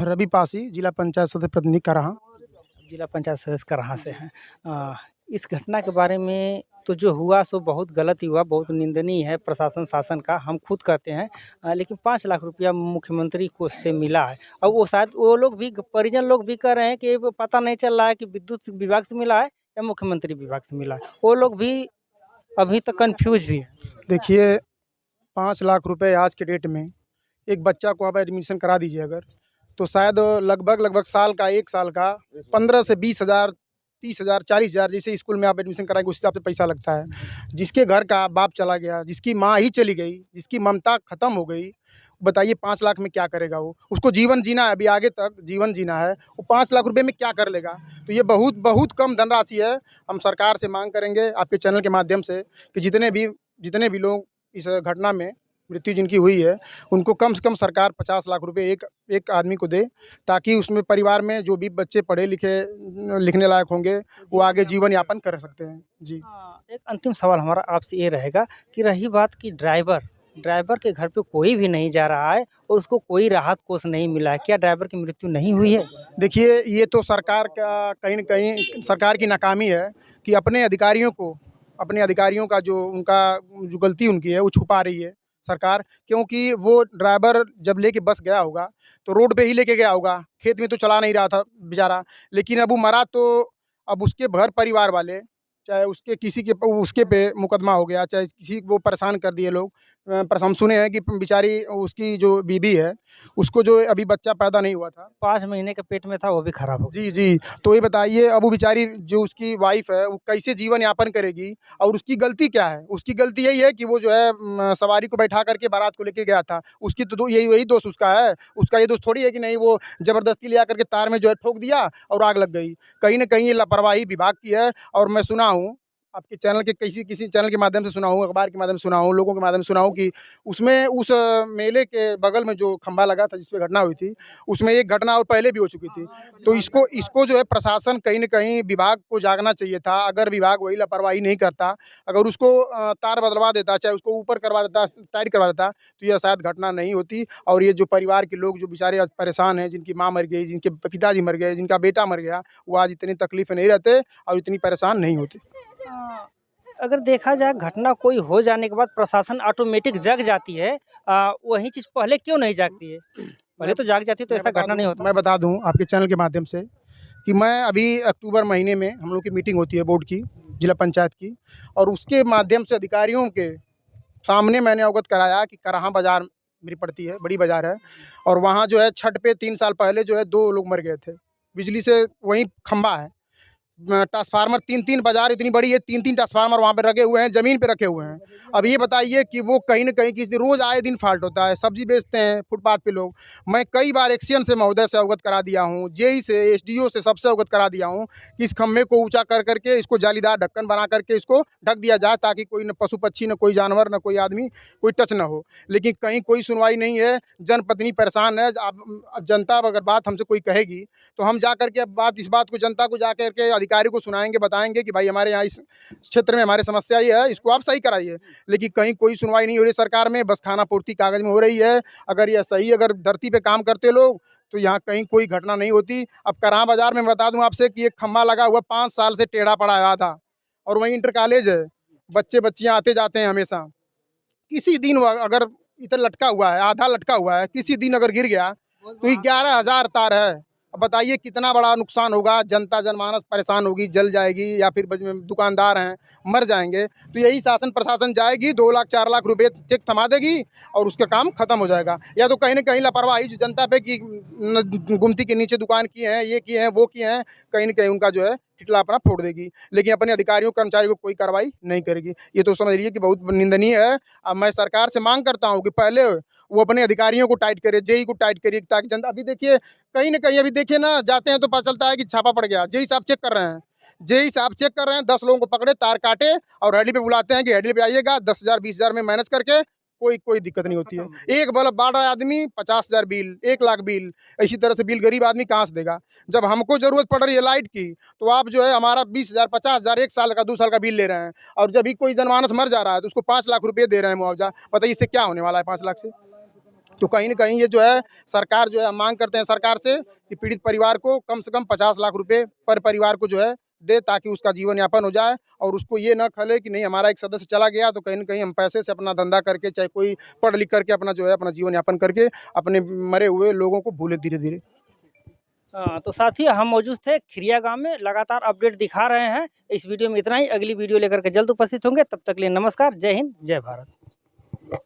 रवि पासी, जिला पंचायत सदस्य प्रतिनिधि कराहा। जिला पंचायत सदस्य कराहा से हैं। इस घटना के बारे में तो जो हुआ सो बहुत गलत ही हुआ, बहुत निंदनीय है प्रशासन शासन का, हम खुद कहते हैं। लेकिन 5 लाख रुपया मुख्यमंत्री कोष से मिला है और वो शायद वो लोग भी परिजन लोग भी कह रहे हैं कि वो पता नहीं चल रहा है कि विद्युत विभाग से मिला है या मुख्यमंत्री विभाग से मिला है। वो लोग भी अभी तक कन्फ्यूज़ भी हैं। देखिए, 5 लाख रुपए आज के डेट में एक बच्चा को आप एडमिशन करा दीजिए अगर, तो शायद लगभग साल का 1 साल का 15 से 20,000, 30,000, 40,000 जैसे स्कूल में आप एडमिशन कराएँगे उस हिसाब से पैसा लगता है। जिसके घर का बाप चला गया, जिसकी माँ ही चली गई, जिसकी ममता ख़त्म हो गई, बताइए 5 लाख में क्या करेगा वो? उसको जीवन जीना है, अभी आगे तक जीवन जीना है, वो 5 लाख रुपए में क्या कर लेगा? तो ये बहुत बहुत कम धनराशि है। हम सरकार से माँग करेंगे आपके चैनल के माध्यम से कि जितने भी लोग इस घटना में मृत्यु जिनकी हुई है, उनको कम से कम सरकार 50 लाख रुपए एक आदमी को दे, ताकि उसमें परिवार में जो भी बच्चे पढ़े लिखे लिखने लायक होंगे, वो आगे जीवन यापन कर सकते हैं। जी। एक अंतिम सवाल हमारा आपसे ये रहेगा कि रही बात कि ड्राइवर के घर पे कोई भी नहीं जा रहा है और उसको कोई राहत कोष नहीं मिला है। क्या ड्राइवर की मृत्यु नहीं हुई है? देखिए, ये तो सरकार का कहीं न कहीं सरकार की नाकामी है कि अपने अधिकारियों का जो गलती उनकी है, वो छुपा रही है सरकार। क्योंकि वो ड्राइवर जब लेके बस गया होगा, तो रोड पे ही लेके गया होगा, खेत में तो चला नहीं रहा था बेचारा। लेकिन अब वो मरा तो अब उसके घर परिवार वाले, चाहे उसके किसी के उसके पे मुकदमा हो गया, चाहे किसी को परेशान कर दिए लोग। पर हम सुने हैं कि बेचारी उसकी जो बीवी है, उसको जो अभी बच्चा पैदा नहीं हुआ था। 5 महीने के पेट में था, वो भी खराब हो गया। जी, जी। तो ये बताइए, अब वो बेचारी जो उसकी वाइफ़ है, वो कैसे जीवन यापन करेगी? और उसकी गलती क्या है? उसकी गलती यही है कि वो जो है सवारी को बैठा करके बारात को लेके गया था। उसकी तो यही दोष उसका है। उसका ये दोष थोड़ी है कि नहीं, वो ज़बरदस्ती ले आकर के तार में जो है ठोक दिया और आग लग गई। कहीं न कहीं ये लापरवाही विभाग की है। और मैं सुना हूँ, आपके चैनल के किसी चैनल के माध्यम से सुना हूँ, अखबार के माध्यम से सुना हूँ, लोगों के माध्यम से सुना हूँ कि उसमें उस मेले के बगल में जो खंभा लगा था, जिस पे घटना हुई थी, उसमें एक घटना और पहले भी हो चुकी थी। तो इसको जो है प्रशासन कहीं न कहीं विभाग को जागना चाहिए था। अगर विभाग वही लापरवाही नहीं करता, अगर उसको तार बदलवा देता, चाहे उसको ऊपर करवा देता, टाइट करवा देता, तो ये शायद घटना नहीं होती। और ये जो परिवार के लोग जो बेचारे आज परेशान हैं, जिनकी माँ मर गई, जिनके पिताजी मर गए, जिनका बेटा मर गया, वो आज इतनी तकलीफ़ में नहीं रहते और इतनी परेशान नहीं होते। अगर देखा जाए घटना कोई हो जाने के बाद प्रशासन ऑटोमेटिक जग जाती है, वही चीज़ पहले क्यों नहीं जागती है? पहले तो जाग जाती तो ऐसा घटना नहीं होता। मैं बता दूँ आपके चैनल के माध्यम से कि मैं अभी अक्टूबर महीने में हम लोग की मीटिंग होती है बोर्ड की, जिला पंचायत की, और उसके माध्यम से अधिकारियों के सामने मैंने अवगत कराया कि कराहा बाज़ार मेरी पड़ती है, बड़ी बाज़ार है, और वहाँ जो है छठ पे 3 साल पहले जो है 2 लोग मर गए थे। बिजली से वहीं खंभा है। ट्रांसफार्मर 3-3 बाज़ार इतनी बड़ी है, 3-3 ट्रांसफार्मर वहाँ पे रखे हुए हैं, ज़मीन पे रखे हुए हैं। अब ये बताइए कि वो कहीं न कहीं किसी दिन रोज़ आए दिन फ़ाल्ट होता है। सब्ज़ी बेचते हैं फुटपाथ पे लोग। मैं कई बार एक्सियन से महोदय से अवगत करा दिया हूँ, जेई से, एसडीओ से, सबसे अवगत करा दिया हूँ कि इस खंभे को ऊँचा कर के इसको जालीदार ढक्कन बना करके इसको ढक दिया जाए, ताकि कोई न पशु-पक्षी, न कोई जानवर, न कोई आदमी कोई टच ना हो। लेकिन कहीं कोई सुनवाई नहीं है, जनप्रतिनिधि परेशान है। अब जनता अगर बात हमसे कोई कहेगी, तो हम जा कर के अब इस बात को जनता को जा कर के अधिकारी को सुनाएँगे, बताएँगे कि भाई हमारे यहाँ इस क्षेत्र में हमारी समस्या ये है, इसको आप सही कराइए। लेकिन कहीं कोई सुनवाई नहीं हो रही सरकार में, बस खाना पूर्ति कागज़ में हो रही है। अगर धरती पे काम करते लोग, तो यहाँ कहीं कोई घटना नहीं होती। अब कराहा बाज़ार में बता दूँ आपसे कि एक खंभा लगा हुआ 5 साल से टेढ़ा पड़ा हुआ था, और वहीं इंटर कॉलेज है। बच्चे-बच्चियाँ आते-जाते हैं हमेशा। किसी दिन वो अगर इधर लटका हुआ है, आधा लटका हुआ है, किसी दिन अगर गिर गया, तो 11,000 तार है। अब बताइए कितना बड़ा नुकसान होगा, जनता जनमानस परेशान होगी, जल जाएगी, या फिर दुकानदार हैं, मर जाएँगे। तो यही शासन प्रशासन जाएगी, 2 लाख 4 लाख रुपए चेक थमा देगी और उसका काम खत्म हो जाएगा। या तो कहीं न कहीं लापरवाही जो जनता पे कि गुमती के नीचे दुकान किए हैं, ये किए हैं, वो किए हैं, कहीं न कहीं उनका जो है टिटला अपना फोड़ देगी। लेकिन अपने अधिकारियों कर्मचारियों को कोई कार्रवाई नहीं करेगी। ये तो समझ लीजिए कि बहुत निंदनीय है। अब मैं सरकार से माँग करता हूँ कि पहले वो अपने अधिकारियों को टाइट करे, जेई को टाइट करिए, ताकि जनता अभी देखिए कहीं न कहीं, अभी देखिए ना, जाते हैं तो पता चलता है कि छापा पड़ गया। जेई साहब चेक कर रहे हैं। जेई साहब चेक कर रहे हैं, 10 लोगों को पकड़े, तार काटे और हैंडली पे बुलाते हैं कि हैंडली पे आइएगा, 10,000 20,000 में मैनेज करके कोई दिक्कत नहीं होती है। एक बल्ब बाँट रहा है आदमी, 50,000 बिल, 1 लाख बिल, इसी तरह से बिल गरीब आदमी कहाँ से देगा? जब हमको ज़रूरत पड़ रही है लाइट की, तो आप जो है हमारा 20,000 50,000 1 साल का 2 साल का बिल ले रहे हैं, और जब भी कोई जनमानस मर जा रहा है तो उसको 5 लाख रुपए दे रहे हैं मुआवजा। बताइए इससे क्या होने वाला है 5 लाख से? तो कहीं न कहीं ये जो है सरकार जो है हम माँग करते हैं सरकार से कि पीड़ित परिवार को कम से कम 50 लाख रुपए पर परिवार को जो है दे, ताकि उसका जीवन यापन हो जाए और उसको ये ना खले कि नहीं हमारा एक सदस्य चला गया तो कहीं न कहीं हम पैसे से अपना धंधा करके, चाहे कोई पढ़ लिख करके अपना जो है अपना जीवन यापन करके अपने मरे हुए लोगों को भूले धीरे-धीरे। तो साथी हम मौजूद थे खिरिया गाँव में, लगातार अपडेट दिखा रहे हैं। इस वीडियो में इतना ही, अगली वीडियो लेकर के जल्द उपस्थित होंगे, तब तक के लिए नमस्कार, जय हिंद, जय भारत।